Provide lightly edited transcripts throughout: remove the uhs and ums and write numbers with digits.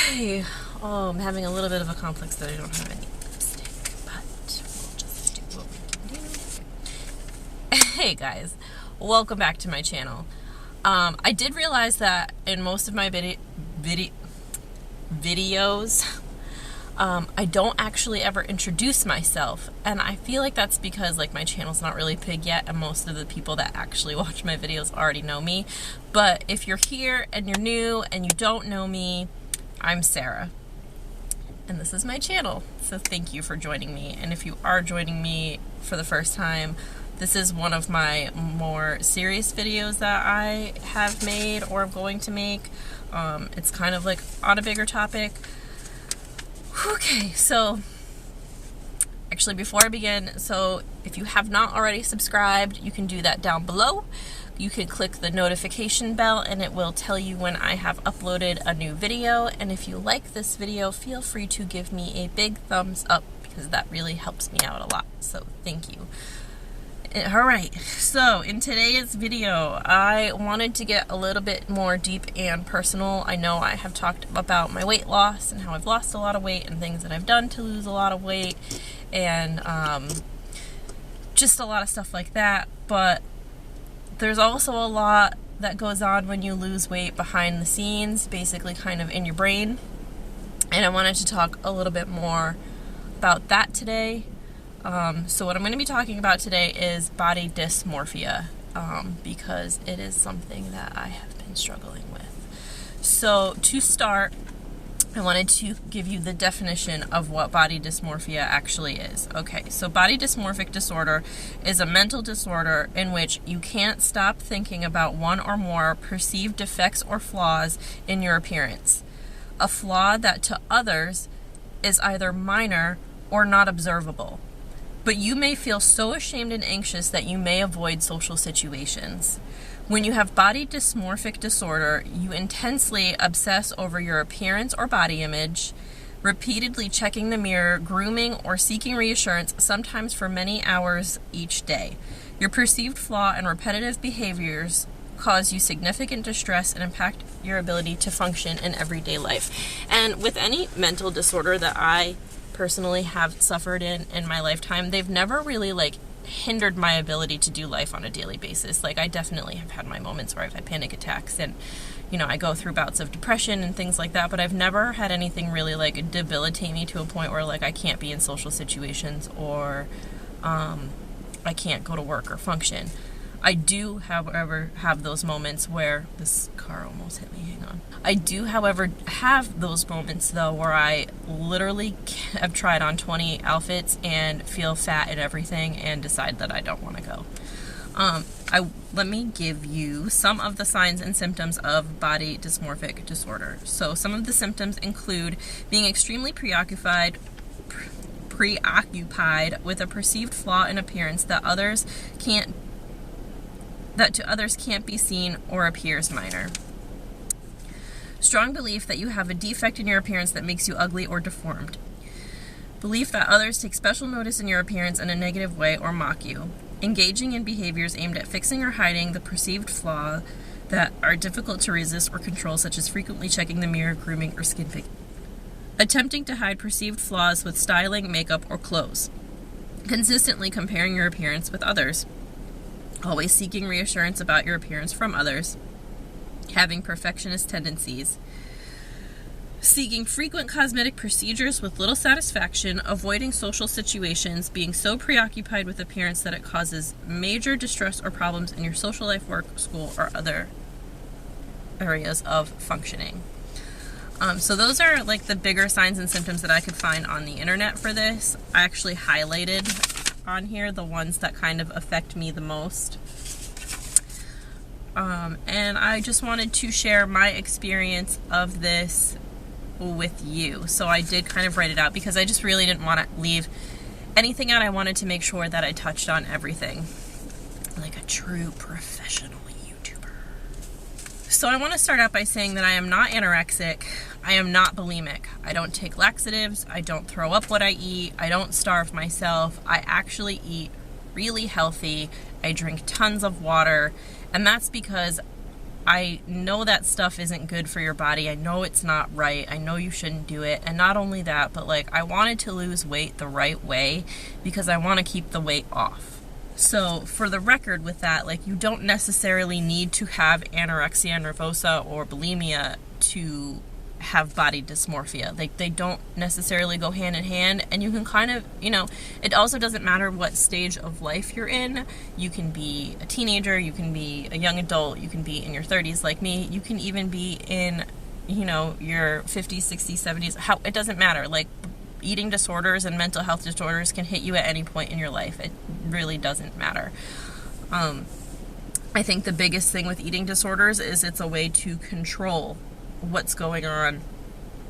Okay. Oh, I'm having a little bit of a complex that I don't have any lipstick, but we'll just do what we can do. Hey guys, welcome back to my channel. I did realize that in most of my videos, I don't actually ever introduce myself, and I feel like that's because my channel's not really big yet, and most of the people that actually watch my videos already know me. But if you're here and you're new and you don't know me, I'm Sarah, and this is my channel, so thank you for joining me. And if you are joining me for the first time, this is one of my more serious videos that I have made or am going to make. It's kind of on a bigger topic. Okay, so actually before I begin, so if you have not already subscribed, you can do that down below. You can click the notification bell and it will tell you when I have uploaded a new video. And if you like this video, feel free to give me a big thumbs up because that really helps me out a lot. So thank you. Alright, so in today's video, I wanted to get a little bit more deep and personal. I know I have talked about my weight loss and how I've lost a lot of weight and things that I've done to lose a lot of weight and just a lot of stuff like that, but there's also a lot that goes on when you lose weight behind the scenes, basically kind of in your brain, and I wanted to talk a little bit more about that today. So what I'm going to be talking about today is body dysmorphia, because it is something that I have been struggling with. So to start, I wanted to give you the definition of what body dysmorphia actually is. Okay, so body dysmorphic disorder is a mental disorder in which you can't stop thinking about one or more perceived defects or flaws in your appearance. A flaw that to others is either minor or not observable. But you may feel so ashamed and anxious that you may avoid social situations. When you have body dysmorphic disorder, you intensely obsess over your appearance or body image, repeatedly checking the mirror, grooming, or seeking reassurance, sometimes for many hours each day. Your perceived flaw and repetitive behaviors cause you significant distress and impact your ability to function in everyday life. And with any mental disorder that I personally have suffered in my lifetime, they've never really hindered my ability to do life on a daily basis. I definitely have had my moments where I've had panic attacks and I go through bouts of depression and things like that, but I've never had anything really debilitate me to a point where I can't be in social situations or I can't go to work or function. I do, however, have those moments where this car almost hit me. Hang on. I do, however, have those moments though where I literally have tried on 20 outfits and feel fat and everything and decide that I don't want to go. Let me give you some of the signs and symptoms of body dysmorphic disorder. So some of the symptoms include being extremely preoccupied with a perceived flaw in appearance that to others can't be seen or appears minor. Strong belief that you have a defect in your appearance that makes you ugly or deformed. Belief that others take special notice in your appearance in a negative way or mock you. Engaging in behaviors aimed at fixing or hiding the perceived flaw that are difficult to resist or control, such as frequently checking the mirror, grooming, or skin picking. Attempting to hide perceived flaws with styling, makeup, or clothes. Consistently comparing your appearance with others. Always seeking reassurance about your appearance from others, having perfectionist tendencies, seeking frequent cosmetic procedures with little satisfaction, avoiding social situations, being so preoccupied with appearance that it causes major distress or problems in your social life, work, school, or other areas of functioning. So those are the bigger signs and symptoms that I could find on the internet for this. I actually highlighted on here the ones that kind of affect me the most, and I just wanted to share my experience of this with you. So I did kind of write it out because I just really didn't want to leave anything out. I wanted to make sure that I touched on everything like a true professional YouTuber. So I want to start out by saying that I am not anorexic. I am not bulimic. I don't take laxatives. I don't throw up what I eat. I don't starve myself. I actually eat really healthy. I drink tons of water. And that's because I know that stuff isn't good for your body. I know it's not right. I know you shouldn't do it. And not only that, but like I wanted to lose weight the right way because I want to keep the weight off. So for the record with that, like you don't necessarily need to have anorexia nervosa or bulimia to have body dysmorphia. Like they don't necessarily go hand in hand, and you can kind of, you know, it also doesn't matter what stage of life you're in. You can be a teenager, you can be a young adult, you can be in your 30s like me, you can even be in, you know, your 50s, 60s, 70s. It doesn't matter. Like eating disorders and mental health disorders can hit you at any point in your life. It really doesn't matter. I think the biggest thing with eating disorders is it's a way to control what's going on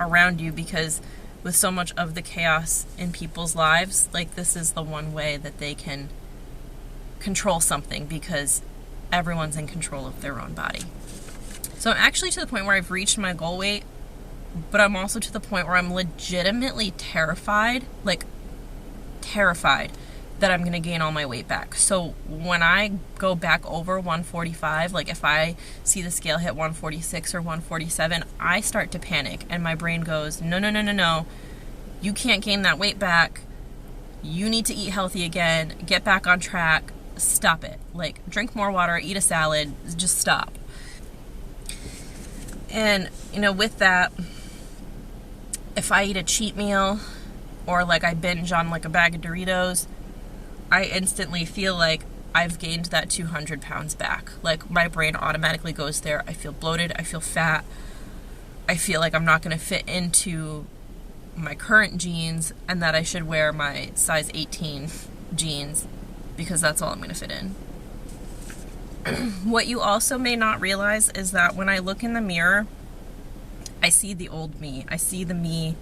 around you, because with so much of the chaos in people's lives, like this is the one way that they can control something, because everyone's in control of their own body. So I'm actually to the point where I've reached my goal weight, but I'm also to the point where I'm legitimately terrified, like terrified that I'm going to gain all my weight back. So when I go back over 145, like if I see the scale hit 146 or 147, I start to panic and my brain goes, no, you can't gain that weight back. You need to eat healthy again, get back on track, stop it. Like drink more water, eat a salad, just stop. And, you know, with that, if I eat a cheat meal or like I binge on like a bag of Doritos, I instantly feel like I've gained that 200 pounds back. Like my brain automatically goes there. I feel bloated. I feel fat. I feel like I'm not going to fit into my current jeans and that I should wear my size 18 jeans because that's all I'm going to fit in. What you also may not realize is that when I look in the mirror, I see the old me. I see the me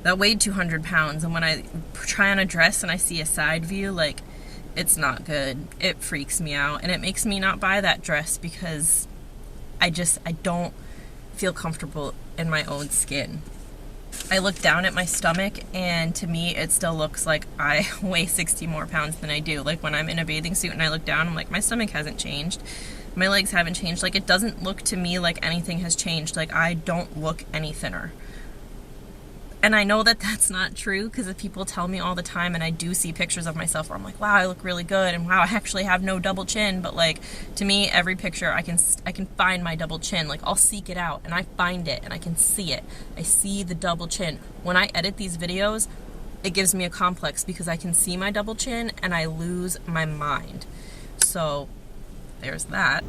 that weighed 200 pounds, and when I try on a dress and I see a side view, like, it's not good. It freaks me out, and it makes me not buy that dress because I don't feel comfortable in my own skin. I look down at my stomach, and to me, it still looks like I weigh 60 more pounds than I do. Like, when I'm in a bathing suit and I look down, I'm like, my stomach hasn't changed. My legs haven't changed. Like, it doesn't look to me like anything has changed. Like, I don't look any thinner. And I know that that's not true because people tell me all the time, and I do see pictures of myself where I'm like, wow, I look really good, and wow, I actually have no double chin. But like, to me, every picture I can find my double chin. Like, I'll seek it out and I find it and I can see it. I see the double chin. When I edit these videos, it gives me a complex because I can see my double chin and I lose my mind. So there's that.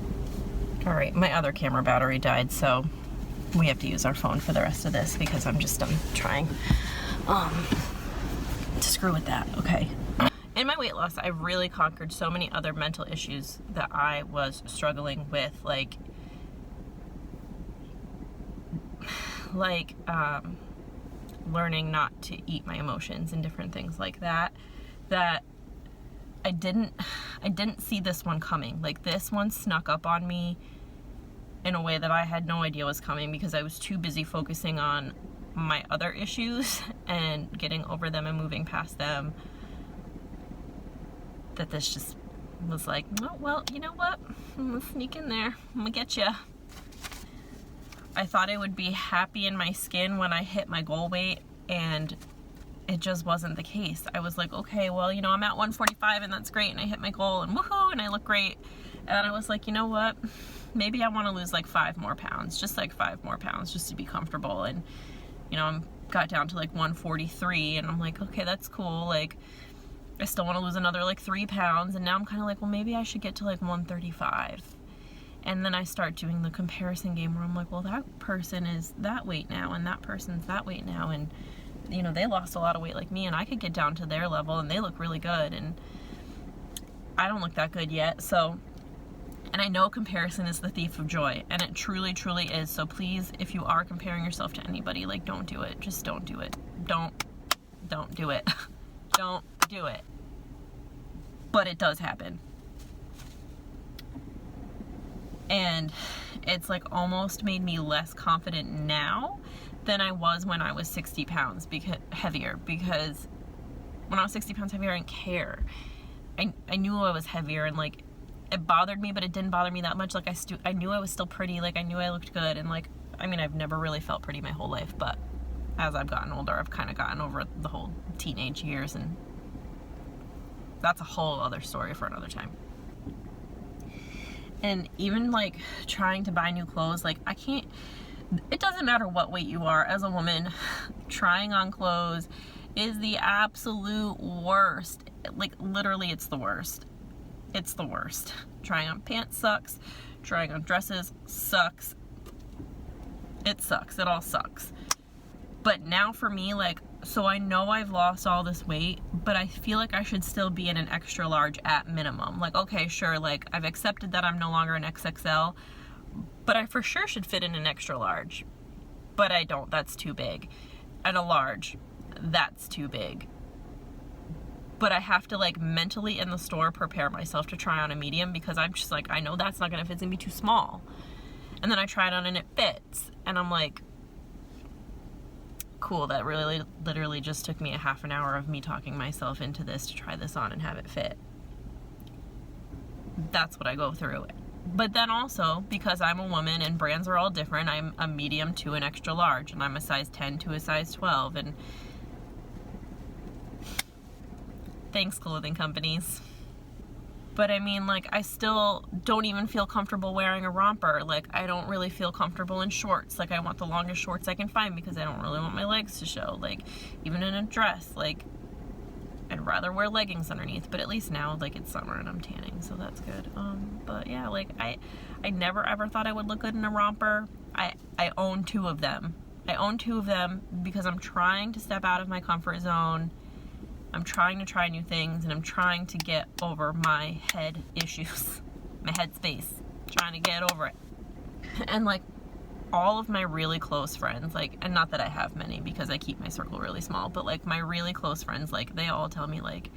All right, my other camera battery died, so we have to use our phone for the rest of this because I'm trying to screw with that. Okay. In my weight loss, I really conquered so many other mental issues that I was struggling with, like learning not to eat my emotions and different things like that, that I didn't see this one coming. Like, this one snuck up on me in a way that I had no idea was coming because I was too busy focusing on my other issues and getting over them and moving past them, that this just was like, oh, well, you know what? I'm gonna sneak in there. I'm gonna get ya. I thought I would be happy in my skin when I hit my goal weight, and it just wasn't the case. I was like, okay, well, you know, I'm at 145 and that's great, and I hit my goal and woohoo, and I look great. And I was like, you know what? Maybe I want to lose like 5 more pounds, just like 5 more pounds, just to be comfortable. And, you know, I'm got down to like 143, and I'm like, okay, that's cool. Like, I still want to lose another like 3 pounds. And now I'm kind of like, well, maybe I should get to like 135. And then I start doing the comparison game where I'm like, well, that person is that weight now, and that person's that weight now. And, you know, they lost a lot of weight like me, and I could get down to their level, and they look really good. And I don't look that good yet. So, and I know comparison is the thief of joy, and it truly, truly is. So please, if you are comparing yourself to anybody, like, don't do it. Just don't do it. Don't do it. Don't do it. But it does happen. And it's like almost made me less confident now than I was when I was 60 pounds heavier, because when I was 60 pounds heavier, I didn't care. I knew I was heavier, and like, it bothered me, but it didn't bother me that much. Like, I knew I was still pretty. Like, I knew I looked good. And, like, I mean, I've never really felt pretty my whole life, but as I've gotten older, I've kind of gotten over the whole teenage years, and that's a whole other story for another time. And even, like, trying to buy new clothes, like, I can't, it doesn't matter what weight you are. As a woman, trying on clothes is the absolute worst. Like, literally, it's the worst. It's the worst. Trying on pants sucks. Trying on dresses sucks. It sucks. It all sucks. But now for me, like, so I know I've lost all this weight, but I feel like I should still be in an extra large at minimum. Like, okay, sure, like, I've accepted that I'm no longer an XXL, but I for sure should fit in an extra large. But I don't. That's too big. And a large, that's too big. But I have to, like, mentally in the store prepare myself to try on a medium, because I'm just like, I know that's not going to fit. It's going to be too small. And then I try it on and it fits. And I'm like, cool, that really literally just took me a half an hour of me talking myself into this to try this on and have it fit. That's what I go through. But then also, because I'm a woman and brands are all different, I'm a medium to an extra large, and I'm a size 10 to a size 12, and thanks, clothing companies. But I mean, like, I still don't even feel comfortable wearing a romper. Like, I don't really feel comfortable in shorts. Like, I want the longest shorts I can find because I don't really want my legs to show. Like, even in a dress, like, I'd rather wear leggings underneath. But at least now, like, it's summer and I'm tanning, so that's good. But yeah, like, I never ever thought I would look good in a romper. I own 2 of them. I own 2 of them because I'm trying to step out of my comfort zone. I'm trying to try new things, and I'm trying to get over my head issues, my head space, trying to get over it. And, like, all of my really close friends, like, and not that I have many because I keep my circle really small, but, like, my really close friends, like, they all tell me, like,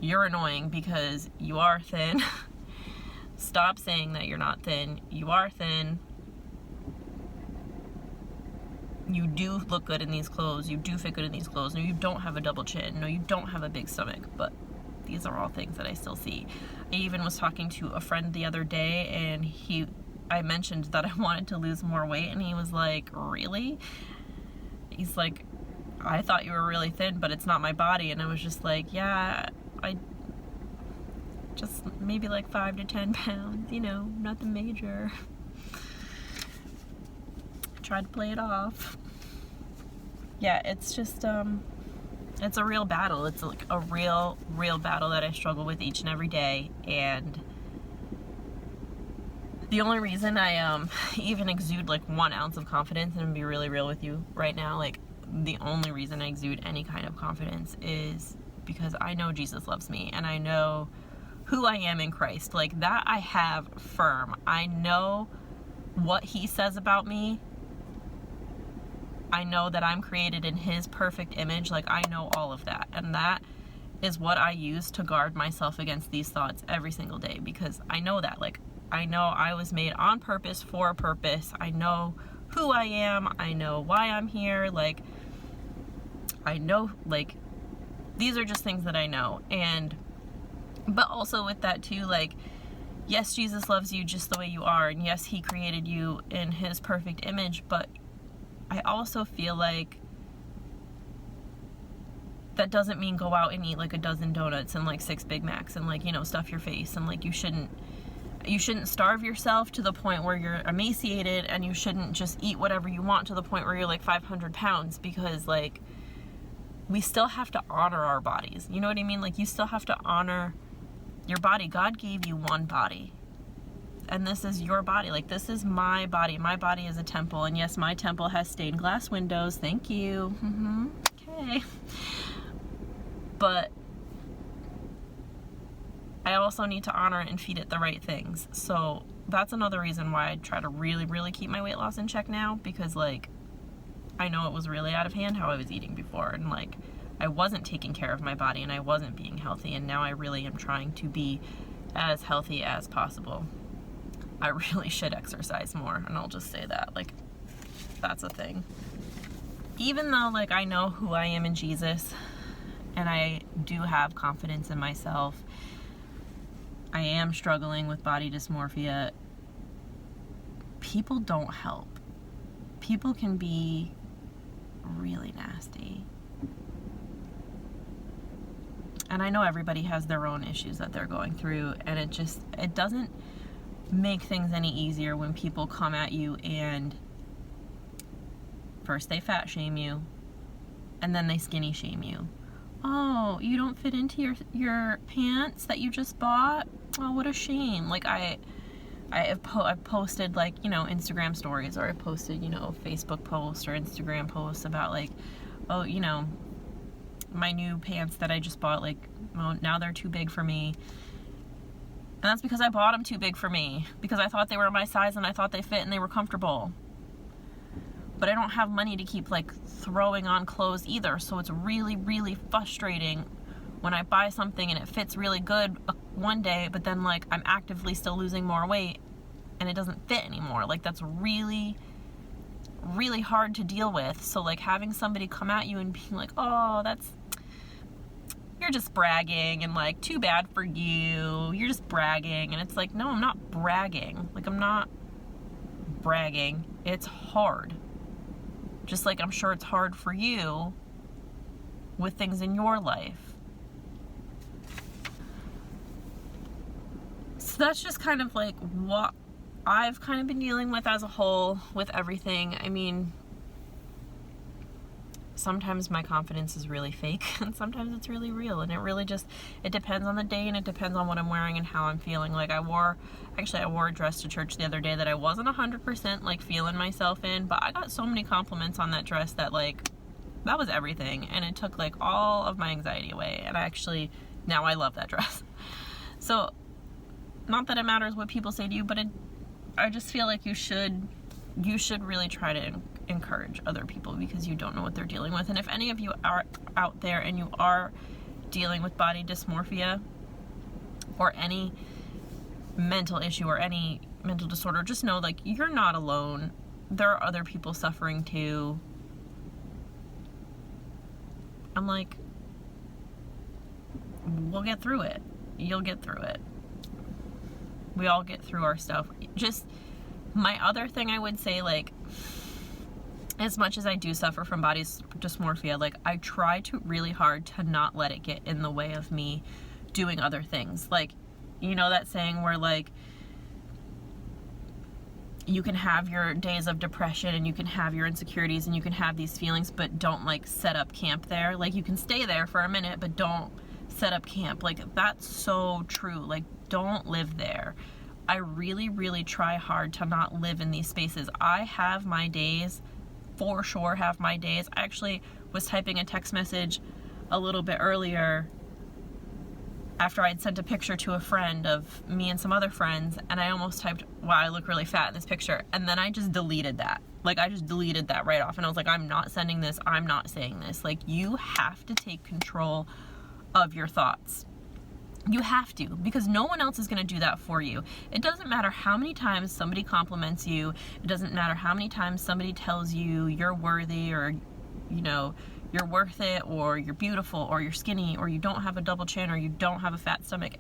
you're annoying because you are thin. Stop saying that you're not thin. You are thin. You do look good in these clothes. You do fit good in these clothes. No, you don't have a double chin. No, you don't have a big stomach. But these are all things that I still see. I even was talking to a friend the other day, and I mentioned that I wanted to lose more weight, and he was like, really? He's like, I thought you were really thin, but it's not my body. And I was just like, yeah, I just maybe like 5 to 10 pounds, you know, nothing major. Tried to play it off. Yeah, it's just it's a real battle. It's like a real battle that I struggle with each and every day. And the only reason I even exude like 1 ounce of confidence, and I'm gonna be really real with you right now, like, the only reason I exude any kind of confidence is because I know Jesus loves me, and I know who I am in Christ. Like, that I have firm. I know what he says about me. I know that I'm created in his perfect image. Like, I know all of that. And that is what I use to guard myself against these thoughts every single day, because I know that. Like, I know I was made on purpose for a purpose. I know who I am. I know why I'm here. Like, I know, like, these are just things that I know. But also with that too, like, yes, Jesus loves you just the way you are. And yes, he created you in his perfect image, but I also feel like that doesn't mean go out and eat like a dozen donuts and like 6 Big Macs and, like, you know, stuff your face. And, like, you shouldn't starve yourself to the point where you're emaciated, and you shouldn't just eat whatever you want to the point where you're like 500 pounds, because, like, we still have to honor our bodies. You know what I mean? Like, you still have to honor your body. God gave you one body. And this is your body. Like, this is my body. My body is a temple. And yes, my temple has stained glass windows. Thank you. Okay. But I also need to honor it and feed it the right things. So that's another reason why I try to really, really keep my weight loss in check now. Because, like, I know it was really out of hand how I was eating before. And, like, I wasn't taking care of my body, and I wasn't being healthy. And now I really am trying to be as healthy as possible. I really should exercise more, and I'll just say that. Like, that's a thing. Even though, like, I know who I am in Jesus, and I do have confidence in myself, I am struggling with body dysmorphia. People don't help. People can be really nasty. And I know everybody has their own issues that they're going through, and it doesn't make things any easier when people come at you and first they fat shame you, and then they skinny shame you. Oh, you don't fit into your pants that you just bought? Oh, what a shame. Like I've posted, like, you know, Instagram stories, or I've posted, you know, Facebook posts or Instagram posts about, like, oh, you know, my new pants that I just bought, like, well, now they're too big for me. And that's because I bought them too big for me, because I thought they were my size and I thought they fit and they were comfortable. But I don't have money to keep, like, throwing on clothes either, so it's really, really frustrating when I buy something and it fits really good one day, but then, like, I'm actively still losing more weight and it doesn't fit anymore. Like, that's really, really hard to deal with. So, like, having somebody come at you and being like, oh, you're just bragging, and, like, too bad for you, you're just bragging. And it's like, no, I'm not bragging. Like, I'm not bragging. It's hard. Just like I'm sure it's hard for you with things in your life. So that's just kind of like what I've kind of been dealing with as a whole with everything. I mean, sometimes my confidence is really fake and sometimes it's really real, and it depends on the day, and it depends on what I'm wearing and how I'm feeling. Like, I wore a dress to church the other day that I wasn't 100% like feeling myself in, but I got so many compliments on that dress that, like, that was everything, and it took, like, all of my anxiety away, and now I love that dress. So, not that it matters what people say to you, but I just feel like you should really try to encourage other people, because you don't know what they're dealing with. And if any of you are out there and you are dealing with body dysmorphia or any mental issue or any mental disorder, just know, like, you're not alone. There are other people suffering too. I'm like, we'll get through it. You'll get through it. We all get through our stuff. Just my other thing I would say, like, as much as I do suffer from body dysmorphia, like, I try really hard to not let it get in the way of me doing other things. Like, you know that saying where, like, you can have your days of depression and you can have your insecurities and you can have these feelings, but don't, like, set up camp there. Like, you can stay there for a minute, but don't set up camp. Like, that's so true. Like, don't live there. I really, really try hard to not live in these spaces. I have my days, for sure have my days. I actually was typing a text message a little bit earlier after I'd sent a picture to a friend of me and some other friends, and I almost typed, wow, I look really fat in this picture, and then I just deleted that. Like, I just deleted that right off, and I was like, I'm not sending this, I'm not saying this. Like, you have to take control of your thoughts. You have to, because no one else is going to do that for you. It doesn't matter how many times somebody compliments you. It doesn't matter how many times somebody tells you you're worthy, or, you know, you're worth it, or you're beautiful, or you're skinny, or you don't have a double chin, or you don't have a fat stomach.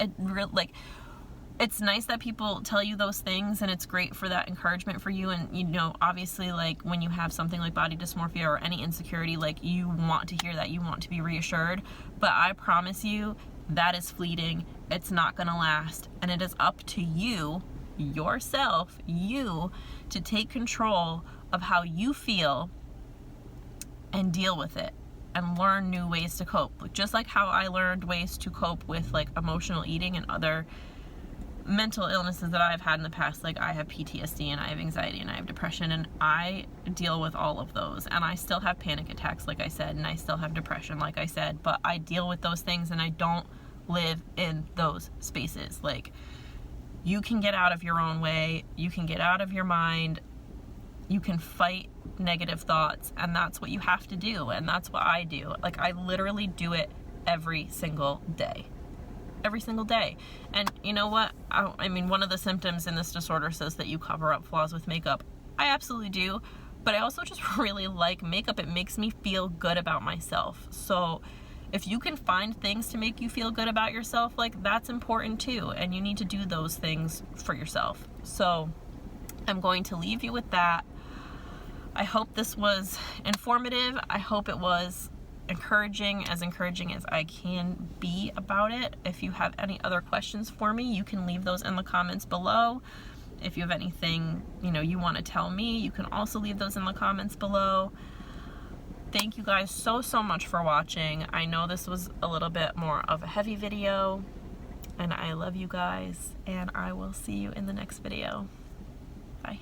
It's nice that people tell you those things, and it's great for that encouragement for you. And, you know, obviously, like, when you have something like body dysmorphia or any insecurity, like, you want to hear that, you want to be reassured. But I promise you, that is fleeting. It's not going to last. And it is up to you, yourself, you, to take control of how you feel and deal with it and learn new ways to cope. Like, just like how I learned ways to cope with, like, emotional eating and other mental illnesses that I've had in the past. Like, I have PTSD and I have anxiety and I have depression, and I deal with all of those, and I still have panic attacks, like I said, and I still have depression, like I said, but I deal with those things and I don't live in those spaces. Like, you can get out of your own way, you can get out of your mind, you can fight negative thoughts, and that's what you have to do, and that's what I do. Like, I literally do it every single day. Every single day. And you know what? I mean, one of the symptoms in this disorder says that you cover up flaws with makeup. I absolutely do, but I also just really like makeup. It makes me feel good about myself. So if you can find things to make you feel good about yourself, like, that's important too, and you need to do those things for yourself. So I'm going to leave you with that. I hope this was informative. I hope it was encouraging as I can be about it. If you have any other questions for me, you can leave those in the comments below. If you have anything, you want to tell me, you can also leave those in the comments below. Thank you guys so much for watching. I know this was a little bit more of a heavy video, and I love you guys, and I will see you in the next video. Bye.